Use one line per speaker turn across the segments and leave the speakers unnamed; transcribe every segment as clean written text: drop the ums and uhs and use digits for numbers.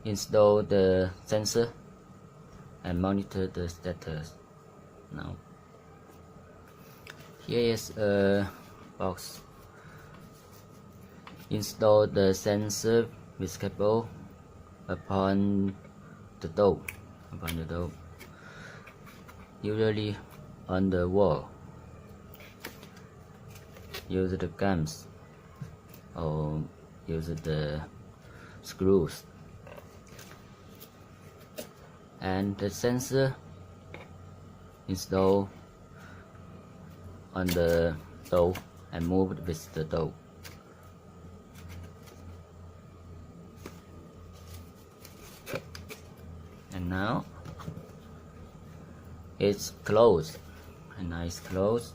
install the sensor and monitor the status. Now here is a box. Install the sensor with cable upon the door, usually on the wall. Use the gums or use the screws, and the sensor install on the door and move with the door. And now it's closed, and now it's closed.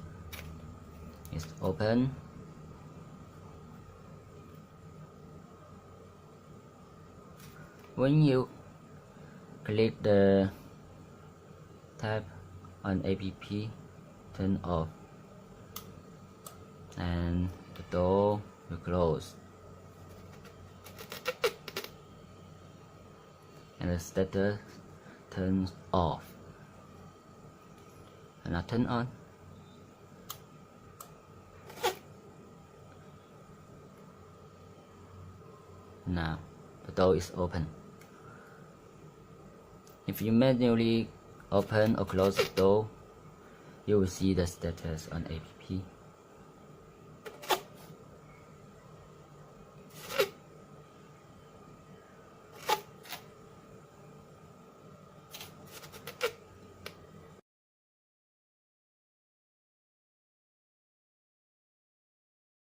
It's open. When you click the tab on APP, turn off, and the door will close, and the status turns off. And now turn on. Now the door is open. If you manually open or close the door, you will see the status on APP.